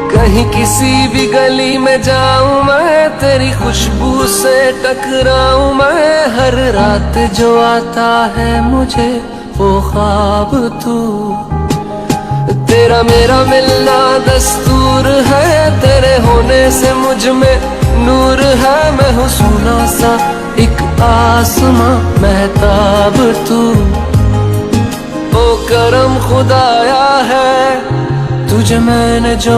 कहीं किसी भी गली में जाऊं मैं, तेरी खुशबू से टकराऊं मैं। हर रात जो आता है मुझे वो ख्वाब तू, तेरा मेरा मिलना दस्तूर है। तेरे होने से मुझ में नूर है। मैं हूँ सोना सा एक आसमां महताब तू। ओ करम खुदाया है तुझे मैंने जो